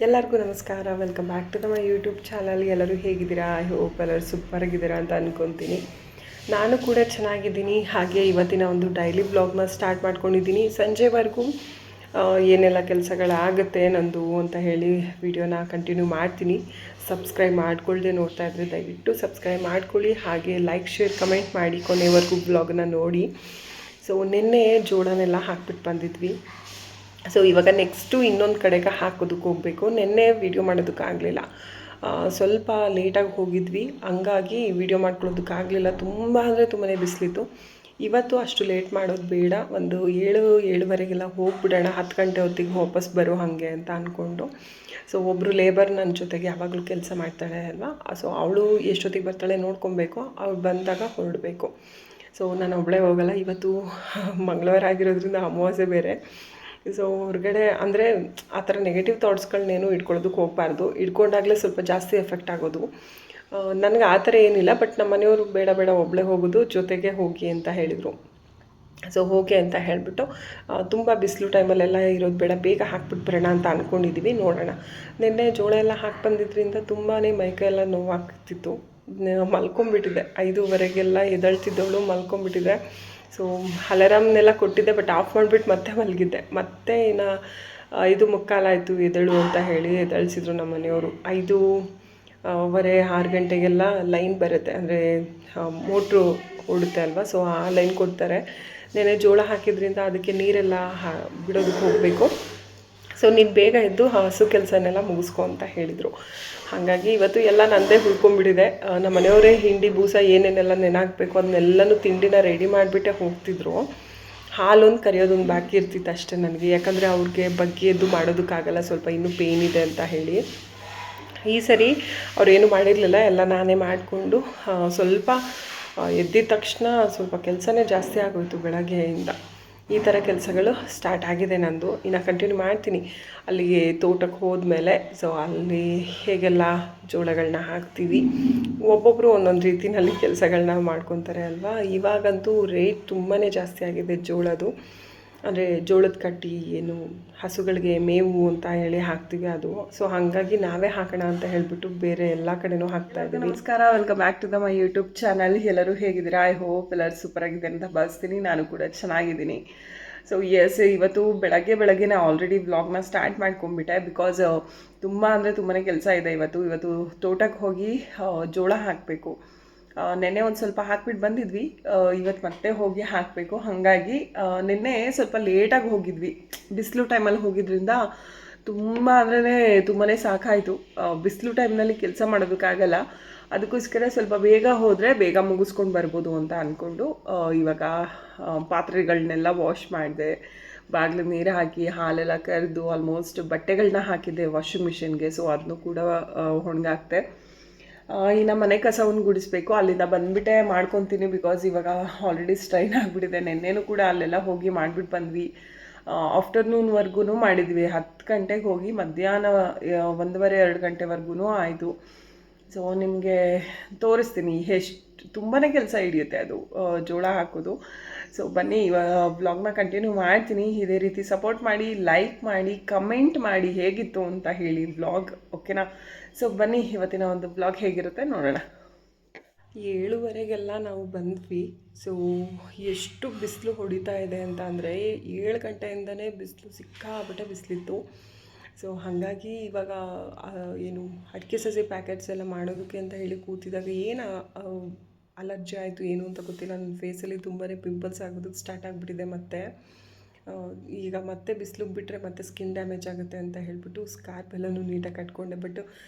ಎಲ್ಲರಿಗೂ ನಮಸ್ಕಾರ. Welcome back to ನಮ್ಮ ಯೂಟ್ಯೂಬ್ ಚಾನಲ್. ಎಲ್ಲರೂ ಹೇಗಿದ್ದೀರಾ? ಐ ಹೋಪ್ ಎಲ್ಲರೂ ಸೂಪರಾಗಿದ್ದೀರಾ ಅಂತ ಅಂದ್ಕೊತೀನಿ. ನಾನು ಕೂಡ ಚೆನ್ನಾಗಿದ್ದೀನಿ. ಹಾಗೆ ಇವತ್ತಿನ ಒಂದು ಡೈಲಿ ಬ್ಲಾಗ್ನ ಸ್ಟಾರ್ಟ್ ಮಾಡ್ಕೊಂಡಿದ್ದೀನಿ. ಸಂಜೆವರೆಗೂ ಏನೆಲ್ಲ ಕೆಲಸಗಳಾಗುತ್ತೆ ನಂದು ಅಂತ ಹೇಳಿ ವಿಡಿಯೋನ ಕಂಟಿನ್ಯೂ ಮಾಡ್ತೀನಿ. ಸಬ್ಸ್ಕ್ರೈಬ್ ಮಾಡ್ಕೊಳ್ಳದೆ ನೋಡ್ತಾ ಇದ್ದರೆ ದಯವಿಟ್ಟು ಸಬ್ಸ್ಕ್ರೈಬ್ ಮಾಡ್ಕೊಳ್ಳಿ. ಹಾಗೆ ಲೈಕ್, ಶೇರ್, ಕಮೆಂಟ್ ಮಾಡಿ ಕೊನೆವರೆಗೂ ಬ್ಲಾಗ್ನ ನೋಡಿ. ಸೊ ನಿನ್ನೆ ಜೋಳನೆಲ್ಲ ಹಾಕ್ಬಿಟ್ಟು ಬಂದಿದ್ವಿ. ಸೊ ಇವಾಗ ನೆಕ್ಸ್ಟು ಇನ್ನೊಂದು ಕಡೆಗೆ ಹಾಕೋದಕ್ಕೆ ಹೋಗಬೇಕು. ನಿನ್ನೆ ವೀಡಿಯೋ ಮಾಡೋದಕ್ಕಾಗಲಿಲ್ಲ, ಸ್ವಲ್ಪ ಲೇಟಾಗಿ ಹೋಗಿದ್ವಿ, ಹಂಗಾಗಿ ವೀಡಿಯೋ ಮಾಡ್ಕೊಳ್ಳೋದಕ್ಕಾಗಲಿಲ್ಲ. ತುಂಬ ಅಂದರೆ ತುಂಬಾ ಬಿಸಿಲಿತ್ತು. ಇವತ್ತು ಅಷ್ಟು ಲೇಟ್ ಮಾಡೋದು ಬೇಡ, ಒಂದು 7-7:30 ಹೋಗ್ಬಿಡೋಣ, 10 ಗಂಟೆ ಹೊತ್ತಿಗೆ ವಾಪಸ್ ಬರೋ ಹಾಗೆ ಅಂತ ಅಂದ್ಕೊಂಡು. ಸೊ ಒಬ್ಬರು ಲೇಬರ್ ನನ್ನ ಜೊತೆಗೆ ಯಾವಾಗಲೂ ಕೆಲಸ ಮಾಡ್ತಾಳೆ ಅಲ್ವಾ, ಸೊ ಅವಳು ಎಷ್ಟೊತ್ತಿಗೆ ಬರ್ತಾಳೆ ನೋಡ್ಕೊಬೇಕು. ಅವಳು ಬಂದಾಗ ಹೊರಡಬೇಕು. ಸೊ ನಾನು ಒಬ್ಬಳೇ ಹೋಗಲ್ಲ. ಇವತ್ತು ಮಂಗಳವಾರ ಆಗಿರೋದ್ರಿಂದ ಅಮಾವಾಸ್ಯೆ ಬೇರೆ. ಸೊ ಹೊರಗಡೆ ಅಂದರೆ ಆ ಥರ ನೆಗೆಟಿವ್ ಥಾಟ್ಸ್ಗಳನ್ನೇನು ಇಟ್ಕೊಳ್ಳೋದಕ್ಕೆ ಹೋಗಬಾರ್ದು. ಇಟ್ಕೊಂಡಾಗಲೇ ಸ್ವಲ್ಪ ಜಾಸ್ತಿ ಎಫೆಕ್ಟ್ ಆಗೋದು. ನನಗೆ ಆ ಥರ ಏನಿಲ್ಲ, ಬಟ್ ನಮ್ಮ ಮನೆಯವರು ಬೇಡ ಒಬ್ಬಳೇ ಹೋಗೋದು, ಜೊತೆಗೆ ಹೋಗಿ ಅಂತ ಹೇಳಿದರು. ಸೊ ಹೋಗಿ ಅಂತ ಹೇಳಿಬಿಟ್ಟು ತುಂಬ ಬಿಸಿಲು ಟೈಮಲ್ಲೆಲ್ಲ ಇರೋದು ಬೇಡ, ಬೇಗ ಹಾಕ್ಬಿಟ್ಟು ಬರೋಣ ಅಂತ ಅಂದ್ಕೊಂಡಿದ್ದೀವಿ. ನೋಡೋಣ. ನಿನ್ನೆ ಜೋಳ ಎಲ್ಲ ಹಾಕಿ ಬಂದಿದ್ದರಿಂದ ತುಂಬಾ ಮೈಕೈಯೆಲ್ಲ ನೋವಾಗ್ತಿತ್ತು. ಮಲ್ಕೊಂಬಿಟ್ಟಿದ್ದೆ, 5:30 ಎದ್ದೇಳ್ತಿದ್ದವಳು ಮಲ್ಕೊಂಬಿಟ್ಟಿದ್ದೆ. ಸೊ ಅಲಾರಾಮ್ನೆಲ್ಲ ಕೊಟ್ಟಿದ್ದೆ, ಬಟ್ ಆಫ್ ಮಾಡಿಬಿಟ್ಟು ಮತ್ತೆ ಮಲಗಿದ್ದೆ. ಮತ್ತೆ ಇನ್ನು 5:45 ಆಯಿತು ಎದ್ದೇಳು ಅಂತ ಹೇಳಿ ಎದ್ದೇಳಿಸಿದ್ರು ನಮ್ಮ ಮನೆಯವರು. 5:15 6 ಗಂಟೆಗೆಲ್ಲ ಲೈನ್ ಬರುತ್ತೆ, ಅಂದರೆ ಮೋಟ್ರು ಓಡುತ್ತೆ ಅಲ್ವಾ, ಸೊ ಆ ಲೈನ್ ಕೊಡ್ತಾರೆ. ನೆನೆ ಜೋಳ ಹಾಕಿದ್ರಿಂದ ಅದಕ್ಕೆ ನೀರೆಲ್ಲ ಬಿಡೋದಕ್ಕೆ ಹೋಗಬೇಕು. ಸೊ ನೀನು ಬೇಗ ಎದ್ದು ಹಸು ಕೆಲಸನೆಲ್ಲ ಮುಗಿಸ್ಕೊ ಅಂತ ಹೇಳಿದರು. ಹಾಗಾಗಿ ಇವತ್ತು ಎಲ್ಲ ನಂದೇ ಹುಡ್ಕೊಂಡ್ಬಿಟ್ಟಿದೆ. ನಮ್ಮ ಮನೆಯವರೇ ಹಿಂಡಿ ಬೂಸ ಏನೇನೆಲ್ಲ ನೆನಾಕಬೇಕು ಅದನ್ನೆಲ್ಲನೂ ತಿಂಡಿನ ರೆಡಿ ಮಾಡಿಬಿಟ್ಟೆ ಹೋಗ್ತಿದ್ರು. ಹಾಲೊಂದು ಕರಿಯೋದೊಂದು ಬಾಕಿ ಇರ್ತಿತ್ತು ಅಷ್ಟೇ ನನಗೆ, ಯಾಕಂದರೆ ಅವ್ರಿಗೆ ಬಗ್ಗೆ ಎದ್ದು ಮಾಡೋದಕ್ಕಾಗಲ್ಲ, ಸ್ವಲ್ಪ ಇನ್ನೂ ಪೇಯ್ನ್ ಇದೆ ಅಂತ ಹೇಳಿ. ಈ ಸರಿ ಅವ್ರೇನು ಮಾಡಿರಲಿಲ್ಲ, ಎಲ್ಲ ನಾನೇ ಮಾಡಿಕೊಂಡು ಸ್ವಲ್ಪ ಎದ್ದಿದ ತಕ್ಷಣ ಸ್ವಲ್ಪ ಕೆಲಸನೇ ಜಾಸ್ತಿ ಆಗೋಯಿತು ಬೆಳಗ್ಗೆಯಿಂದ. ಈ ಥರ ಕೆಲಸಗಳು ಸ್ಟಾರ್ಟ್ ಆಗಿದೆ ನಂದು. ಇನ್ನು ಕಂಟಿನ್ಯೂ ಮಾಡ್ತೀನಿ ಅಲ್ಲಿಗೆ ತೋಟಕ್ಕೆ ಹೋದ್ಮೇಲೆ. ಸೊ ಅಲ್ಲಿ ಹೇಗೆಲ್ಲ ಜೋಳಗಳನ್ನ ಹಾಕ್ತೀವಿ, ಒಬ್ಬೊಬ್ಬರು ಒಂದೊಂದು ರೀತಿಯಲ್ಲಿ ಕೆಲಸಗಳನ್ನ ಮಾಡ್ಕೊತಾರೆ ಅಲ್ವಾ. ಇವಾಗಂತೂ ರೇಟ್ ತುಂಬಾ ಜಾಸ್ತಿ ಆಗಿದೆ ಜೋಳದ್ದು. ಅಂದರೆ ಜೋಳದ ಕಟ್ಟಿ ಏನು ಹಸುಗಳಿಗೆ ಮೇವು ಅಂತ ಹೇಳಿ ಹಾಕ್ತೀವಿ ಅದು. ಸೊ ಹಾಗಾಗಿ ನಾವೇ ಹಾಕೋಣ ಅಂತ ಹೇಳಿಬಿಟ್ಟು ಬೇರೆ ಎಲ್ಲ ಕಡೆನೂ ಹಾಕ್ತಾಯಿದ್ದೀವಿ. ನಮಸ್ಕಾರ, welcome back to the my YouTube channel. ಎಲ್ಲರೂ ಹೇಗಿದ್ದೀರಾ? ಐ ಹೋಪ್ ಎಲ್ಲರೂ ಸೂಪರಾಗಿದೆ ಅಂತ ಭಾವಿಸ್ತೀನಿ. ನಾನು ಕೂಡ ಚೆನ್ನಾಗಿದ್ದೀನಿ. ಸೊ ಇವತ್ತು ಬೆಳಗ್ಗೆನೇ ಆಲ್ರೆಡಿ ವ್ಲಾಗ್ನ ಸ್ಟಾರ್ಟ್ ಮಾಡ್ಕೊಂಡ್ಬಿಟ್ಟೆ. ಬಿಕಾಸ್ ತುಂಬ ಅಂದರೆ ತುಂಬಾ ಕೆಲಸ ಇದೆ ಇವತ್ತು ತೋಟಕ್ಕೆ ಹೋಗಿ ಜೋಳ ಹಾಕಬೇಕು. ನೆನ್ನೆ ಒಂದು ಸ್ವಲ್ಪ ಹಾಕ್ಬಿಟ್ಟು ಬಂದಿದ್ವಿ, ಇವತ್ತು ಮತ್ತೆ ಹೋಗಿ ಹಾಕಬೇಕು. ಹಾಗಾಗಿ ನಿನ್ನೆ ಸ್ವಲ್ಪ ಲೇಟಾಗಿ ಹೋಗಿದ್ವಿ, ಬಿಸಿಲು ಟೈಮಲ್ಲಿ ಹೋಗಿದ್ರಿಂದ ತುಂಬ ಅಂದ್ರೆ ತುಂಬಾ ಸಾಕಾಯಿತು. ಬಿಸಿಲು ಟೈಮ್ನಲ್ಲಿ ಕೆಲಸ ಮಾಡೋದಕ್ಕಾಗಲ್ಲ, ಅದಕ್ಕೋಸ್ಕರ ಸ್ವಲ್ಪ ಬೇಗ ಹೋದರೆ ಬೇಗ ಮುಗಿಸ್ಕೊಂಡು ಬರ್ಬೋದು ಅಂತ ಅಂದ್ಕೊಂಡು ಇವಾಗ ಪಾತ್ರೆಗಳನ್ನೆಲ್ಲ ವಾಶ್ ಮಾಡಿದೆ, ಬಾಗಿಲು ನೀರು ಹಾಕಿ ಹಾಲೆಲ್ಲ ಕರೆದು ಆಲ್ಮೋಸ್ಟ್ ಬಟ್ಟೆಗಳನ್ನ ಹಾಕಿದ್ದೆ ವಾಷಿಂಗ್ ಮಿಷಿನ್ಗೆ. ಸೊ ಅದನ್ನು ಕೂಡ ಒಣಗಾಕ್ತೆ. ಇನ್ನು ಮನೆ ಕಸವನ್ನು ಗುಡಿಸ್ಬೇಕು. ಅಲ್ಲಿಂದ ಬಂದುಬಿಟ್ಟೆ ಮಾಡ್ಕೊತೀನಿ, ಬಿಕಾಸ್ ಇವಾಗ ಆಲ್ರೆಡಿ ಸ್ಟ್ರೈನ್ ಆಗಿಬಿಟ್ಟಿದೆ. ನೆನ್ನೆನೂ ಕೂಡ ಅಲ್ಲೆಲ್ಲ ಹೋಗಿ ಮಾಡಿಬಿಟ್ಟು ಬಂದ್ವಿ. ಆಫ್ಟರ್ನೂನ್ವರೆಗೂ ಮಾಡಿದ್ವಿ. 10 ಗಂಟೆಗೆ ಹೋಗಿ ಮಧ್ಯಾಹ್ನ 1:30-2 ಗಂಟೆವರೆಗೂ ಆಯಿತು. ಸೊ ನಿಮಗೆ ತೋರಿಸ್ತೀನಿ ಎಷ್ಟು ತುಂಬಾ ಕೆಲಸ ಹಿಡಿಯುತ್ತೆ ಅದು ಜೋಳ ಹಾಕೋದು. ಸೊ ಬನ್ನಿ ಇವಾಗ ವ್ಲಾಗ್ನ ಕಂಟಿನ್ಯೂ ಮಾಡ್ತೀನಿ. ಇದೇ ರೀತಿ ಸಪೋರ್ಟ್ ಮಾಡಿ, ಲೈಕ್ ಮಾಡಿ, ಕಮೆಂಟ್ ಮಾಡಿ ಹೇಗಿತ್ತು ಅಂತ ಹೇಳಿ ವ್ಲಾಗ್, ಓಕೆನಾ? ಸೊ ಬನ್ನಿ ಇವತ್ತಿನ ಒಂದು ವ್ಲಾಗ್ ಹೇಗಿರುತ್ತೆ ನೋಡೋಣ. 7:30 ನಾವು ಬಂದ್ವಿ. ಸೊ ಎಷ್ಟು ಬಿಸಿಲು ಹೊಡಿತಾ ಇದೆ ಅಂತ ಅಂದರೆ 7 ಗಂಟೆಯಿಂದನೇ ಬಿಸಿಲು ಸಿಕ್ಕಾಬಿಟ್ಟೆ ಬಿಸಿಲಿತ್ತು. ಸೊ ಹಾಗಾಗಿ ಇವಾಗ ಏನು ಅಡಿಕೆ ಸಸಿ ಪ್ಯಾಕೆಟ್ಸ್ ಎಲ್ಲ ಮಾಡೋದಕ್ಕೆ ಅಂತ ಹೇಳಿ ಕೂತಿದಾಗ ಏನು ಅಲರ್ಜಿ ಆಯಿತು ಏನು ಅಂತ ಗೊತ್ತಿಲ್ಲ. ನನ್ನ ಫೇಸಲ್ಲಿ ತುಂಬಾ ಪಿಂಪಲ್ಸ್ ಆಗೋದಕ್ಕೆ ಸ್ಟಾರ್ಟ್ ಆಗಿಬಿಟ್ಟಿದೆ. ಮತ್ತು ಈಗ ಮತ್ತೆ ಬಿಸಿಲಿಗೆ ಬಿಟ್ಟರೆ ಮತ್ತೆ ಸ್ಕಿನ್ ಡ್ಯಾಮೇಜ್ ಆಗುತ್ತೆ ಅಂತ ಹೇಳಿಬಿಟ್ಟು ಸ್ಕಾರ್ಪ್ ಎಲ್ಲನೂ ನೀಟಾಗಿ ಕಟ್ಕೊಂಡೆ. ಬಟ್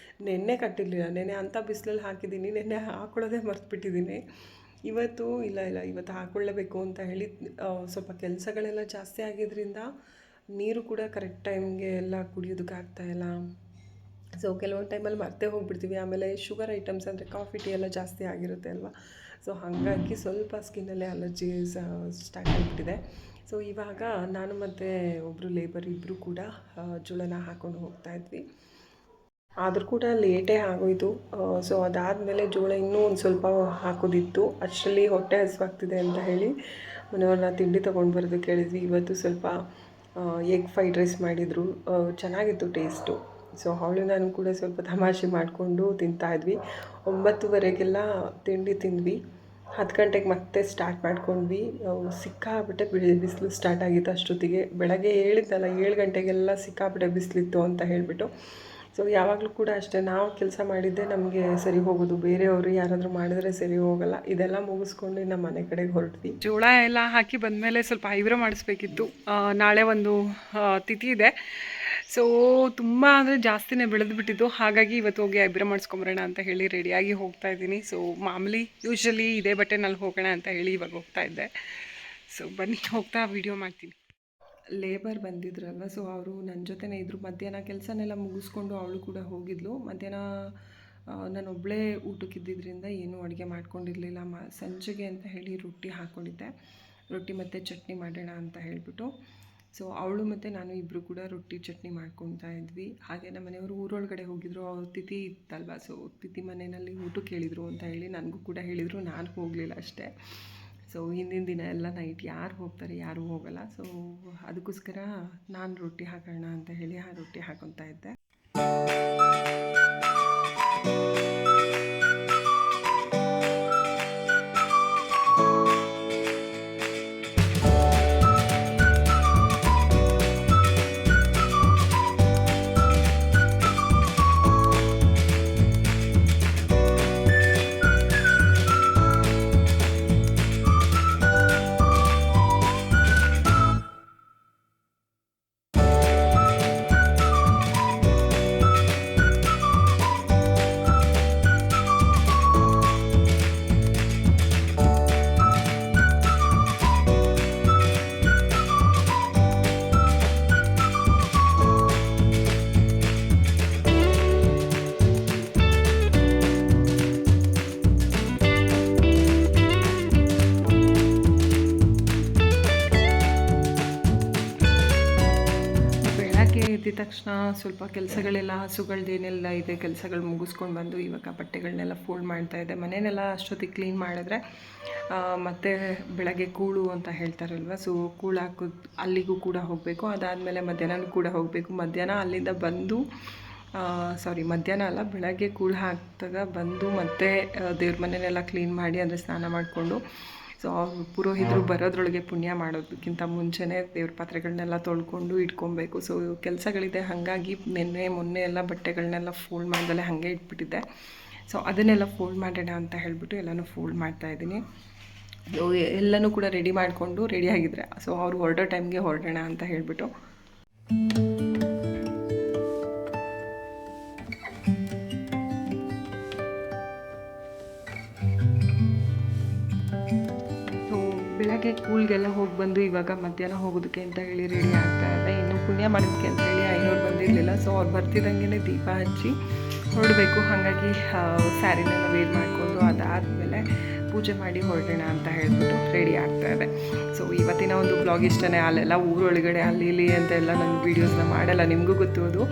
ನೆನ್ನೆ ಕಟ್ಟಿರಲಿಲ್ಲ, ನೆನ್ನೆ ಅಂಥ ಬಿಸಿಲಲ್ಲಿ ಹಾಕಿದ್ದೀನಿ, ನೆನ್ನೆ ಹಾಕ್ಕೊಳ್ಳೋದೇ ಮರ್ತುಬಿಟ್ಟಿದ್ದೀನಿ. ಇವತ್ತು ಇಲ್ಲ ಇವತ್ತು ಹಾಕ್ಕೊಳ್ಳೇಬೇಕು ಅಂತ ಹೇಳಿ ಸ್ವಲ್ಪ ಕೆಲಸಗಳೆಲ್ಲ ಜಾಸ್ತಿ ಆಗಿದ್ದರಿಂದ ನೀರು ಕೂಡ ಕರೆಕ್ಟ್ ಟೈಮ್ಗೆ ಎಲ್ಲ ಕುಡಿಯೋದಕ್ಕಾಗ್ತಾಯಿಲ್ಲ. ಸೊ ಕೆಲವೊಂದು ಟೈಮಲ್ಲಿ ಮರ್ತೇ ಹೋಗ್ಬಿಡ್ತೀವಿ. ಆಮೇಲೆ ಶುಗರ್ ಐಟಮ್ಸ್ ಅಂದರೆ ಕಾಫಿ ಟೀ ಎಲ್ಲ ಜಾಸ್ತಿ ಆಗಿರುತ್ತೆ ಅಲ್ವಾ. ಸೊ ಹಾಗಾಗಿ ಸ್ವಲ್ಪ ಸ್ಕಿನ್ನಲ್ಲೇ ಅಲರ್ಜಿ ಸ್ಟಾರ್ಟ್ ಆಗಿಬಿಟ್ಟಿದೆ. ಸೊ ಇವಾಗ ನಾನು ಮತ್ತು ಒಬ್ಬರು ಲೇಬರ್ ಇಬ್ಬರು ಕೂಡ ಜೋಳನ ಹಾಕ್ಕೊಂಡು ಹೋಗ್ತಾಯಿದ್ವಿ. ಆದರೂ ಕೂಡ ಲೇಟೇ ಆಗೋಯಿತು. ಸೊ ಅದಾದಮೇಲೆ ಜೋಳ ಇನ್ನೂ ಒಂದು ಸ್ವಲ್ಪ ಹಾಕೋದಿತ್ತು. ಅಷ್ಟರಲ್ಲಿ ಹೊಟ್ಟೆ ಹಸಿವಾಗ್ತಿದೆ ಅಂತ ಹೇಳಿ ಮನೆಯವ್ರನ್ನ ತಿಂಡಿ ತೊಗೊಂಡು ಬರೋದಕ್ಕೆ ಹೇಳಿದ್ವಿ. ಇವತ್ತು ಸ್ವಲ್ಪ ಎಗ್ ಫ್ರೈಡ್ ರೈಸ್ ಮಾಡಿದರು, ಚೆನ್ನಾಗಿತ್ತು ಟೇಸ್ಟು. ಸೊ ಅವಳು ನಾನು ಕೂಡ ಸ್ವಲ್ಪ ತಮಾಷೆ ಮಾಡಿಕೊಂಡು ತಿಂತಾಯಿದ್ವಿ. 9:30ಗೆಲ್ಲ ತಿಂಡಿ ತಿಂದ್ವಿ. 10 ಗಂಟೆಗೆ ಮತ್ತೆ ಸ್ಟಾರ್ಟ್ ಮಾಡ್ಕೊಂಡ್ವಿ. ಸಿಕ್ಕಾಪಟ್ಟೆ ಬಿಸಿಲು ಸ್ಟಾರ್ಟ್ ಆಗಿತ್ತು ಅಷ್ಟೊತ್ತಿಗೆ. ಬೆಳಗ್ಗೆ ಹೇಳಿದ್ದಲ್ಲ 7 ಗಂಟೆಗೆಲ್ಲ ಸಿಕ್ಕಾಪಟ್ಟೆ ಬಿಸಿಲಿತ್ತು ಅಂತ ಹೇಳಿಬಿಟ್ಟು. ಸೊ ಯಾವಾಗಲೂ ಕೂಡ ಅಷ್ಟೇ, ನಾವು ಕೆಲಸ ಮಾಡಿದ್ದೆ ನಮಗೆ ಸರಿ ಹೋಗೋದು, ಬೇರೆಯವರು ಯಾರಾದರೂ ಮಾಡಿದ್ರೆ ಸರಿ ಹೋಗೋಲ್ಲ. ಇದೆಲ್ಲ ಮುಗಿಸ್ಕೊಂಡು ನಮ್ಮ ಮನೆ ಕಡೆಗೆ ಹೊರಟ್ವಿ. ಜೋಳ ಎಲ್ಲ ಹಾಕಿ ಬಂದಮೇಲೆ ಸ್ವಲ್ಪ ಐಬ್ರೋ ಮಾಡಿಸ್ಬೇಕಿತ್ತು. ನಾಳೆ ಒಂದು ತಿಥಿ ಇದೆ. ಸೊ ತುಂಬ ಅಂದರೆ ಜಾಸ್ತಿನೇ ಬೆಳೆದುಬಿಟ್ಟಿದ್ದು. ಹಾಗಾಗಿ ಇವತ್ತು ಹೋಗಿ ಐಬ್ರೋ ಮಾಡಿಸ್ಕೊಂಬರೋಣ ಅಂತ ಹೇಳಿ ರೆಡಿಯಾಗಿ ಹೋಗ್ತಾ ಇದ್ದೀನಿ. ಸೊ ಮಾಮೂಲಿ ಯೂಶ್ವಲಿ ಇದೇ ಬಟ್ಟೆನಲ್ಲಿ ಹೋಗೋಣ ಅಂತ ಹೇಳಿ ಇವಾಗ ಹೋಗ್ತಾ ಇದ್ದೆ. ಸೊ ಬನ್ನಿ ಹೋಗ್ತಾ ವೀಡಿಯೋ ಮಾಡ್ತೀನಿ. ಲೇಬರ್ ಬಂದಿದ್ರಲ್ವ, ಸೊ ಅವರು ನನ್ನ ಜೊತೆನೇ ಇದ್ದರು. ಮಧ್ಯಾಹ್ನ ಕೆಲಸನೆಲ್ಲ ಮುಗಿಸ್ಕೊಂಡು ಅವಳು ಕೂಡ ಹೋಗಿದ್ಲು. ಮಧ್ಯಾಹ್ನ ನಾನು ಒಬ್ಬಳೇ ಊಟಕ್ಕಿದ್ದರಿಂದ ಏನೂ ಅಡುಗೆ ಮಾಡ್ಕೊಂಡಿರಲಿಲ್ಲ. ಸಂಜೆಗೆ ಅಂತ ಹೇಳಿ ರೊಟ್ಟಿ ಹಾಕ್ಕೊಂಡಿದ್ದೆ. ರೊಟ್ಟಿ ಮತ್ತು ಚಟ್ನಿ ಮಾಡೋಣ ಅಂತ ಹೇಳಿಬಿಟ್ಟು. ಸೊ ಅವಳು ಮತ್ತು ನಾನು ಇಬ್ಬರು ಕೂಡ ರೊಟ್ಟಿ ಚಟ್ನಿ ಮಾಡ್ಕೊತಾ ಇದ್ವಿ. ಹಾಗೆ ನಮ್ಮ ಮನೆಯವರು ಊರೊಳಗಡೆ ಹೋಗಿದ್ರು. ಅವ್ರು ತಿಥಿ ಇತ್ತಲ್ವ, ಸೊ ತಿಥಿ ಮನೆಯಲ್ಲಿ ಊಟಕ್ಕೆ ಹೇಳಿದರು ಅಂತ ಹೇಳಿ ನನಗೂ ಕೂಡ ಹೇಳಿದರು. ನಾನು ಹೋಗಲಿಲ್ಲ ಅಷ್ಟೇ. ಸೊ ಹಿಂದಿನ ದಿನ ಎಲ್ಲ ನೈಟ್ ಯಾರು ಹೋಗ್ತಾರೆ, ಯಾರೂ ಹೋಗಲ್ಲ. ಸೊ ಅದಕ್ಕೋಸ್ಕರ ನಾನು ರೊಟ್ಟಿ ಹಾಕೋಣ ಅಂತ ಹೇಳಿ ಆ ರೊಟ್ಟಿ ಹಾಕೊತಾ ಇದ್ದೆ. ಎದ್ದ ತಕ್ಷಣ ಸ್ವಲ್ಪ ಕೆಲಸಗಳೆಲ್ಲ ಹಸುಗಳದ್ದೇನೆಲ್ಲ ಇದೆ ಕೆಲಸಗಳು ಮುಗಿಸ್ಕೊಂಡು ಬಂದು ಇವಾಗ ಬಟ್ಟೆಗಳನ್ನೆಲ್ಲ ಫೋಲ್ಡ್ ಮಾಡ್ತಾಯಿದ್ದೆ. ಮನೆಯನ್ನೆಲ್ಲ ಅಷ್ಟೊತ್ತಿಗೆ ಕ್ಲೀನ್ ಮಾಡಿದ್ರೆ ಮತ್ತು ಬೆಳಗ್ಗೆ ಕೂಳು ಅಂತ ಹೇಳ್ತಾರಲ್ವ, ಸೊ ಕೂಳು ಹಾಕೋದು ಅಲ್ಲಿಗೂ ಕೂಡ ಹೋಗಬೇಕು. ಅದಾದಮೇಲೆ ಮಧ್ಯಾಹ್ನ ಕೂಡ ಹೋಗಬೇಕು. ಮಧ್ಯಾಹ್ನ ಅಲ್ಲಿಂದ ಬಂದು ಮಧ್ಯಾಹ್ನ ಅಲ್ಲ, ಬೆಳಗ್ಗೆ ಕೂಳು ಹಾಕಿದಾಗ ಬಂದು ಮತ್ತೆ ದೇವ್ರ ಮನೆಯನ್ನೆಲ್ಲ ಕ್ಲೀನ್ ಮಾಡಿ ಅಂದರೆ ಸ್ನಾನ ಮಾಡಿಕೊಂಡು, ಸೊ ಪುರೋಹಿತರು ಬರೋದ್ರೊಳಗೆ ಪುಣ್ಯ ಮಾಡೋದಕ್ಕಿಂತ ಮುಂಚೆನೇ ದೇವ್ರ ಪಾತ್ರೆಗಳನ್ನೆಲ್ಲ ತೊಳ್ಕೊಂಡು ಇಟ್ಕೊಬೇಕು. ಸೊ ಕೆಲಸಗಳಿದೆ, ಹಾಗಾಗಿ ಮೊನ್ನೆ ಎಲ್ಲ ಬಟ್ಟೆಗಳನ್ನೆಲ್ಲ ಫೋಲ್ಡ್ ಮಾಡ್ದಲೆ ಹಾಗೆ ಇಟ್ಬಿಟ್ಟಿದ್ದೆ. ಸೊ ಅದನ್ನೆಲ್ಲ ಫೋಲ್ಡ್ ಮಾಡೋಣ ಅಂತ ಹೇಳಿಬಿಟ್ಟು ಎಲ್ಲನೂ ಫೋಲ್ಡ್ ಮಾಡ್ತಾಯಿದ್ದೀನಿ. ಎಲ್ಲನೂ ಕೂಡ ರೆಡಿ ಮಾಡಿಕೊಂಡು ರೆಡಿಯಾಗಿದ್ದರೆ, ಸೊ ಅವರು ಹೊರಡೋ ಟೈಮ್ಗೆ ಹೊರಡೋಣ ಅಂತ ಹೇಳಿಬಿಟ್ಟು. ಬೆಳಗ್ಗೆ ಕೂಲ್ಗೆಲ್ಲ ಹೋಗಿ ಬಂದು ಇವಾಗ ಮಧ್ಯಾಹ್ನ ಹೋಗೋದಕ್ಕೆ ಅಂತ ಹೇಳಿ ರೆಡಿ ಆಗ್ತಾ ಇದೆ. ಇನ್ನು ಪುಣ್ಯ ಮಾಡೋದಕ್ಕೆ ಅಂತ ಹೇಳಿ ಐನೋರು ಬಂದಿರಲಿಲ್ಲ. ಸೊ ಅವ್ರು ಬರ್ತಿದ್ದಂಗೆ ದೀಪ ಹಚ್ಚಿ ಹೊರಡಬೇಕು. ಹಾಗಾಗಿ ಸ್ಯಾರಿನೆಲ್ಲ ವೇರ್ ಮಾಡಿಕೊಂಡು ಅದಾದಮೇಲೆ ಪೂಜೆ ಮಾಡಿ ಹೊರಡೋಣ ಅಂತ ಹೇಳ್ಬಿಟ್ಟು ರೆಡಿ ಆಗ್ತಾ ಇದೆ. ಸೊ ಇವತ್ತಿನ ಒಂದು ಬ್ಲಾಗ್ ಇಷ್ಟನೇ. ಅಲ್ಲೆಲ್ಲ ಊರೊಳಗಡೆ ಅಲ್ಲಿ ಇಲ್ಲಿ ಅಂತೆಲ್ಲ ನಾನು ವೀಡಿಯೋಸ್ನ ಮಾಡಲ್ಲ, ನಿಮಗೂ ಗೊತ್ತೋದು.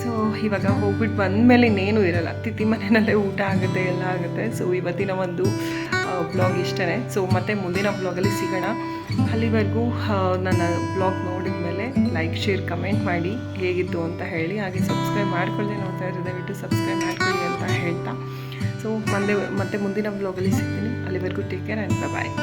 ಸೊ ಇವಾಗ ಹೋಗ್ಬಿಟ್ಟು ಬಂದಮೇಲೆ ಇನ್ನೇನು ಇರಲ್ಲ, ತಿಥಿ ಮನೆಯಲ್ಲೇ ಊಟ ಆಗುತ್ತೆ, ಎಲ್ಲ ಆಗುತ್ತೆ. ಸೊ ಇವತ್ತಿನ ಒಂದು ಬ್ಲಾಗ್ ಇಷ್ಟನೇ. ಸೊ ಮತ್ತೆ ಮುಂದಿನ ಬ್ಲಾಗಲ್ಲಿ ಸಿಗೋಣ. ಅಲ್ಲಿವರೆಗೂ ನನ್ನ ಬ್ಲಾಗ್ ನೋಡಿದ ಮೇಲೆ ಲೈಕ್, ಶೇರ್, ಕಮೆಂಟ್ ಮಾಡಿ ಹೇಗಿತ್ತು ಅಂತ ಹೇಳಿ. ಹಾಗೆ ಸಬ್ಸ್ಕ್ರೈಬ್ ಮಾಡ್ಕೊಳ್ಳಿ, ನೋಡ್ತಾ ಇರೋ ದಯವಿಟ್ಟು ಸಬ್ಸ್ಕ್ರೈಬ್ ಮಾಡ್ಕೊಳ್ಳಿ ಅಂತ ಹೇಳ್ತಾ. ಸೊ ಮತ್ತೆ ಮುಂದಿನ ಬ್ಲಾಗಲ್ಲಿ ಸಿಗ್ತೀನಿ. ಅಲ್ಲಿವರೆಗೂ ಟೇಕ್ ಕೇರ್ ಆ್ಯಂಡ್ ಬಾಯ್.